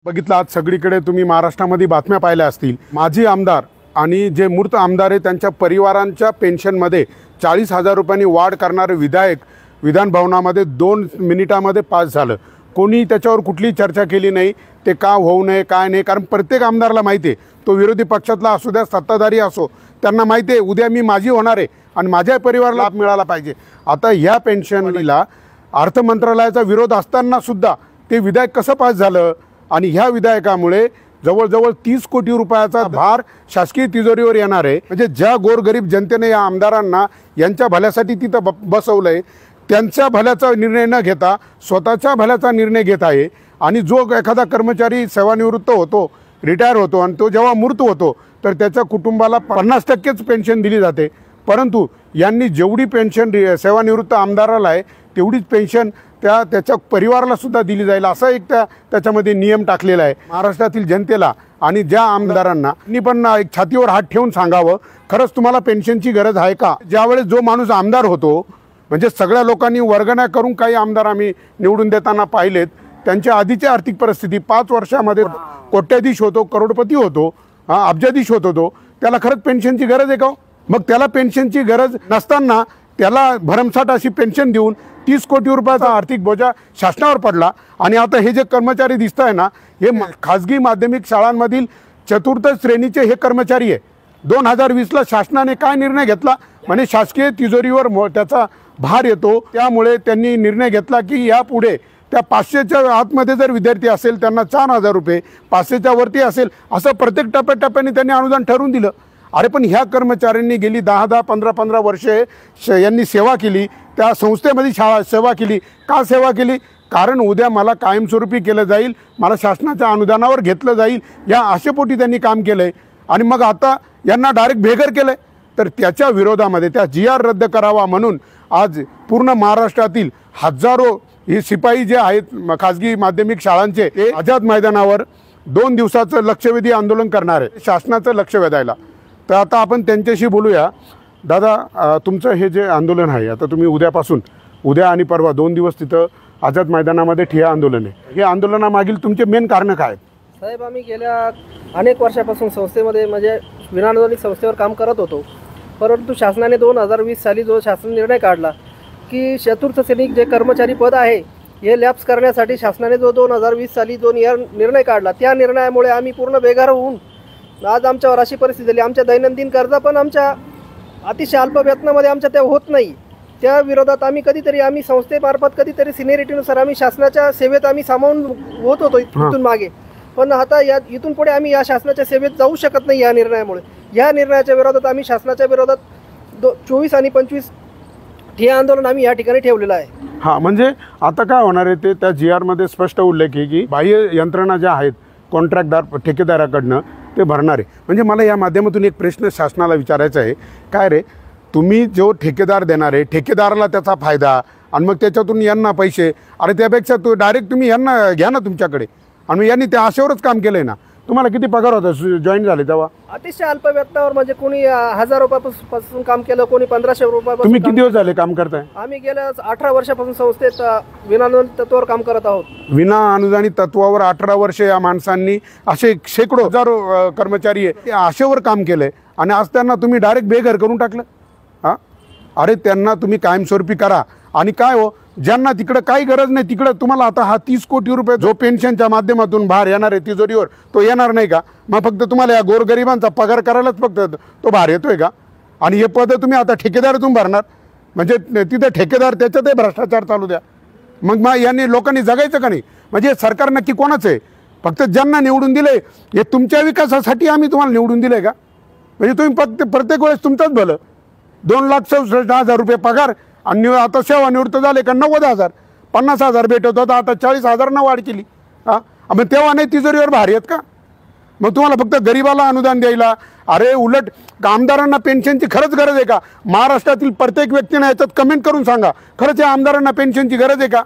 बघितलं आज सगळीकडे तुम्ही महाराष्ट्रामध्ये बातम्या पाहिल्या असतील। माजी आमदार आणि जे मूर्त आमदार आहे त्यांच्या परिवारांच्या पेन्शनमध्ये 40,000 रुपयांनी वाढ करणारे विधायक विधान भवनामध्ये 2 मिनिटांमध्ये पास झालं। कोणी त्याच्यावर कुठलीही चर्चा केली नाही। ते का होऊ नये काय नाही, कारण प्रत्येक आमदाराला माहिती आहे, तो विरोधी पक्षातला असू द्या सत्ताधारी असो, त्यांना माहिती आहे उद्या मी माझी होणार आहे आणि माझ्या परिवाराला लाभ मिळाला पाहिजे। आता ह्या पेन्शनला अर्थ मंत्रालयाचा विरोध असताना सुद्धा ते विधायक कसं पास झालं आणि ह्या विधायकामुळे जवळजवळ 30 कोटी रुपयाचा भार शासकीय तिजोरीवर येणार आहे। म्हणजे ज्या गोरगरीब जनतेने या आमदारांना यांच्या भल्यासाठी तिथं बसवलंय, त्यांच्या भल्याचा निर्णय न घेता स्वतःच्या भल्याचा निर्णय घेत आहे। आणि जो एखादा कर्मचारी सेवानिवृत्त होतो, रिटायर होतो आणि तो जेव्हा मृत होतो तर त्याच्या कुटुंबाला 50%च पेन्शन दिली जाते, परंतु यांनी जेवढी पेन्शन सेवानिवृत्त आमदाराला आहे तेवढीच पेन्शन त्याच्या परिवाराला सुद्धा दिली जाईल, असा एक त्याच्यामध्ये नियम टाकलेला आहे। महाराष्ट्रातील जनतेला आणि ज्या आमदारांना मी पण एक छातीवर हात ठेवून सांगावं, खरंच तुम्हाला पेन्शनची गरज आहे का? ज्यावेळेस जो माणूस आमदार होतो, म्हणजे सगळ्या लोकांनी वर्गण्या करून काही आमदार आम्ही निवडून देताना पाहिलेत, त्यांच्या आधीची आर्थिक परिस्थिती 5 वर्षामध्ये कोट्याधीश होतो, करोडपती होतो, अब्जाधीश होतो, त्याला खरंच पेन्शनची गरज आहे का? मग त्याला पेन्शनची गरज नसताना त्याला भरमसाठ अशी पेन्शन देऊन 30 कोटी रुपयाचा आर्थिक बोजा शासनावर पडला। आणि आता हे जे कर्मचारी दिसत आहे ना, हे खाजगी माध्यमिक शाळांमधील चतुर्थ श्रेणीचे हे कर्मचारी आहे। 2020ला शासनाने काय निर्णय घेतला, म्हणजे शासकीय तिजोरीवर त्याचा भार येतो, त्यामुळे त्यांनी निर्णय घेतला की यापुढे त्या 500च्या आतमध्ये जर विद्यार्थी असेल त्यांना 4,000 रुपये, 500च्या वरती असेल असं प्रत्येक टप्प्याटप्प्याने त्यांनी अनुदान ठरवून दिलं। अरे पण ह्या कर्मचाऱ्यांनी गेली 10-10, 15-15 वर्षे यांनी सेवा केली, त्या संस्थेमध्ये सेवा केली। का सेवा केली? कारण उद्या मला कायमस्वरूपी केलं जाईल, मला शासनाच्या अनुदानावर घेतलं जाईल, या आशेपोटी त्यांनी काम केलं आहे। आणि मग आता यांना डायरेक्ट बेघर केलं आहे, तर त्याच्या विरोधामध्ये त्या GR रद्द करावा म्हणून आज पूर्ण महाराष्ट्रातील हजारो हे शिपाई जे आहेत खाजगी माध्यमिक शाळांचे, ते आझाद मैदानावर 2 दिवसाचं लक्षवेधी आंदोलन करणार आहे, शासनाचं लक्ष वेधायला। तर आता आपण त्यांच्याशी बोलूया। दादा, तुमचं हे जे आंदोलन आहे, आता तुम्ही उद्या आणि परवा 2 दिवस तिथं आझाद मैदानामध्ये ठिय्या आंदोलन आहे, हे आंदोलनामागील तुमचे मेन कारण काय आहेत? साहेब, आम्ही गेल्या अनेक वर्षापासून संस्थेमध्ये म्हणजे विनाअनुदानित संस्थेवर काम करत होतो, परंतु शासनाने 2020 साली जो शासन निर्णय काढला की चतुर्थ श्रेणी जे कर्मचारी पद आहे हे लॅप्स करण्यासाठी शासनाने जो 2020 साली जो निर्णय काढला, त्या निर्णयामुळे आम्ही पूर्ण बेघर होऊन आज आमच्यावर अशी परिस्थिती झाली। आमच्या दैनंदिन गरजा पण आमच्या अतिशय अल्प वेतनामध्ये आमच्या त्या होत नाही। त्या विरोधात आम्ही संस्थेमार्फत कधीतरी सिनियरिटीनुसार आम्ही शासनाच्या सेवेत आम्ही सामावून होत होतो इथून मागे, पण आता इथून पुढे आम्ही या शासनाच्या सेवेत जाऊ शकत नाही। या निर्णयामुळे, या निर्णयाच्या विरोधात आम्ही शासनाच्या विरोधात 24 आणि 25 ठिय्या आंदोलन आम्ही या ठिकाणी ठेवलेलं आहे। हां, म्हणजे आता काय होणार आहे ते त्या GR मध्ये स्पष्ट उल्लेख आहे की बाह्य यंत्रणा ज्या आहेत कॉन्ट्रॅक्टदार ठेकेदाराकडनं ते भरणार आहे। म्हणजे मला या माध्यमातून एक प्रश्न शासनाला विचारायचा आहे, काय रे तुम्ही जो ठेकेदार देणार आहे, ठेकेदाराला त्याचा फायदा आणि मग त्याच्यातून यांना पैसे, अरे त्यापेक्षा डायरेक्ट तुम्ही यांना घ्या ना तुमच्याकडे, आणि यांनी त्या आशेवरच काम केलं आहे ना। तुम्हाला किती पगार होता जॉईन झाले तेव्हा? अतिशय अल्प वेतनावर, म्हणजे कोणी 1000 रुपयापासून काम केलं, कोणी 1500 रुपयापासून। तुम्ही किती दिवस झाले काम करताय? आम्ही गेल्या 18 वर्षापासून संस्थेत विनाअनुदानित तत्वावर काम करत आहोत। विना अनुदानित तत्वावर 18 वर्ष या माणसांनी, असे शेकडो हजारो कर्मचारी आहे, ते आशेवर काम केलंय आणि आज त्यांना तुम्ही डायरेक्ट बेघर करून टाकलं। हां, अरे त्यांना तुम्ही कायमस्वरूपी करा। आणि काय हो, ज्यांना तिकडं काही गरज नाही तिकडं तुम्हाला आता हा 30 कोटी रुपये जो पेन्शनच्या माध्यमातून भार येणार आहे तिजोरीवर, तो येणार नाही का? मग फक्त तुम्हाला या गोरगरिबांचा पगार करायलाच फक्त तो भार येतोय का? आणि हे पद तुम्ही आता ठेकेदारातून भरणार, म्हणजे तिथे ठेकेदार त्याच्यातही भ्रष्टाचार चालू द्या। मग यांनी लोकांनी जगायचं का नाही? म्हणजे सरकार नक्की कोणाचं आहे? फक्त ज्यांना निवडून दिले, हे तुमच्या विकासासाठी आम्ही तुम्हाला निवडून दिले का? म्हणजे तुम्ही फक्त प्रत्येक वेळेस तुमचंच भलं, 2,67,000 रुपये पगार, आणि आता सेवानिवृत्त झाले का 90,000, 50,000 भेटत होता, आता 40,000 वाढ केली। हां, मग तेव्हा नाही तिजोरीवर भार येत का? मग तुम्हाला फक्त गरीबाला अनुदान द्यायला, अरे उलट आमदारांना पेन्शनची खरंच गरज आहे का? महाराष्ट्रातील प्रत्येक व्यक्तीने याच्यात कमेंट करून सांगा, खरंच या आमदारांना पेन्शनची गरज आहे का?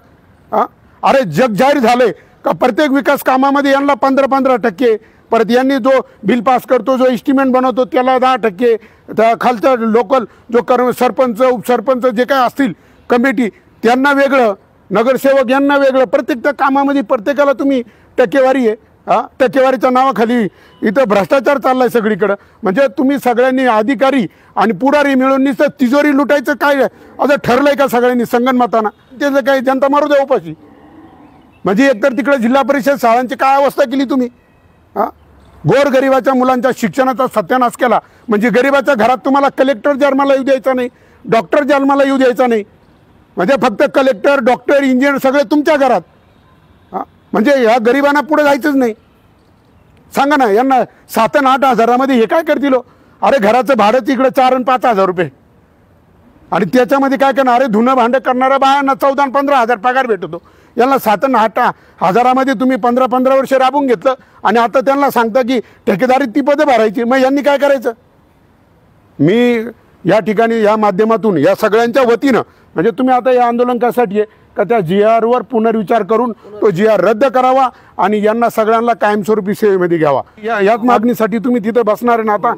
हां, अरे जग जाहीर झाले का प्रत्येक विकास कामामध्ये यांना 15% परत यांनी जो बिल पास करतो, जो एस्टिमेट बनवतो त्याला 10%, त्या खालचा लोकल जो सरपंच उपसरपंच जे काय असतील कमिटी त्यांना वेगळं, नगरसेवक यांना वेगळं, प्रत्येक त्या कामामध्ये प्रत्येकाला तुम्ही टक्केवारी आहे। हां टक्केवारीच्या नावाखाली इथं भ्रष्टाचार चाललाय सगळीकडं. म्हणजे तुम्ही सगळ्यांनी अधिकारी आणि पुढारी मिळून नुसतं तिजोरी लुटायचं काय असं ठरलंय का सगळ्यांनी संगनमताना? त्याचं काही जनता मारू द्या उपाशी. म्हणजे एकतर तिकडे जिल्हा परिषद शाळांची काय अवस्था केली तुम्ही. हां गोरगरिबाच्या मुलांच्या शिक्षणाचा सत्यानाश केला. म्हणजे गरिबाच्या घरात तुम्हाला कलेक्टर जन्माला येऊ द्यायचा नाही, डॉक्टर जन्माला येऊ द्यायचा नाही. म्हणजे फक्त कलेक्टर डॉक्टर इंजिनियर सगळे तुमच्या घरात. हां म्हणजे ह्या गरिबांना पुढे जायचंच नाही. सांगा ना यांना 7 आणि 8 हजारामध्ये हे काय करतील हो? अरे घराचं भाडं इकडे 4 आणि 5 हजार रुपये आणि त्याच्यामध्ये काय करणार? अरे धुणं भांडं करणाऱ्या बायांना 14 आणि 15 हजार पगार भेटतो. यांना 7 आणि 8 हजारामध्ये तुम्ही 15 वर्ष राबून घेतलं आणि आता त्यांना सांगता की ठेकेदारीत ती पदं भरायची. मग यांनी काय करायचं? मी या ठिकाणी या माध्यमातून या सगळ्यांच्या वतीनं म्हणजे तुम्ही आता या आंदोलन कशासाठी आहे का त्या GR वर पुनर्विचार करून तो GR रद्द करावा आणि यांना सगळ्यांना कायमस्वरूपी सेवेमध्ये घ्यावा. याच मागणीसाठी तुम्ही तिथं बसणार आहे ना. आता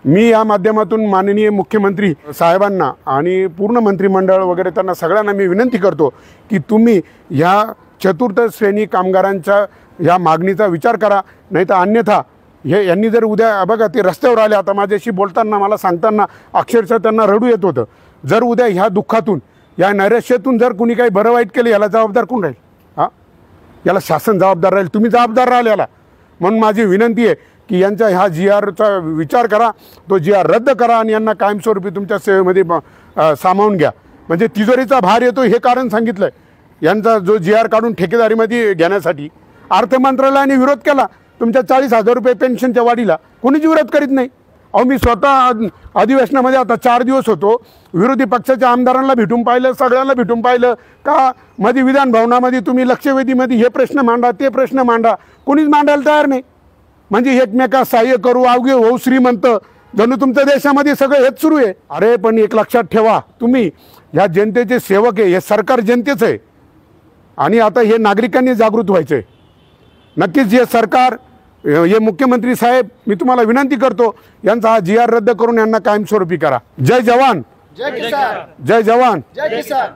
मी या माध्यमातून माननीय मुख्यमंत्री साहेबांना आणि पूर्ण मंत्रिमंडळ वगैरे त्यांना सगळ्यांना मी विनंती करतो की तुम्ही ह्या चतुर्थ श्रेणी कामगारांच्या या मागणीचा विचार करा. नाही तर अन्यथा हे यांनी जर उद्या बघा ते रस्त्यावर आले. आता माझ्याशी बोलताना मला सांगताना अक्षरशः त्यांना रडू येत होतं. जर उद्या ह्या दुःखातून या नैराश्यातून जर कुणी काही बरं वाईट केलं याला जबाबदार कोण राहील? हां याला शासन जबाबदार राहील, तुम्ही जबाबदार राहाल याला. म्हणून माझी विनंती आहे की यांच्या ह्या GRचा विचार करा, तो GR रद्द करा आणि यांना कायमस्वरूपी तुमच्या सेवेमध्ये सामावून घ्या. म्हणजे तिजोरीचा भार येतो हे कारण सांगितलं आहे. यांचा जो GR काढून ठेकेदारीमध्ये घेण्यासाठी अर्थ मंत्रालयाने विरोध केला. तुमच्या 40,000 रुपये पेन्शनच्या वाढीला कोणीच विरोध करीत नाही. अहो मी स्वतः अधिवेशनामध्ये आता 4 दिवस होतो. विरोधी पक्षाच्या आमदारांना भेटून पाहिलं, सगळ्यांना भेटून पाहिलं का मध्ये विधान भवनामध्ये तुम्ही लक्षवेधीमध्ये हे प्रश्न मांडा ते प्रश्न मांडा, कोणीच मांडायला तयार नाही. म्हणजे एकमेका सहाय्य करू अवघे होऊ श्रीमंत जणू तुमच्या देशामध्ये सगळं हेच सुरू आहे. अरे पण एक लक्षात ठेवा, तुम्ही ह्या जनतेचे सेवक आहे, हे सरकार जनतेचं आहे आणि आता हे नागरिकांनी जागृत व्हायचं आहे. नक्कीच हे सरकार हे मुख्यमंत्री साहेब मी तुम्हाला विनंती करतो यांचा हा GR रद्द करून यांना कायमस्वरूपी करा. जय जवान, जय किसान, जय जवान, जय किसान.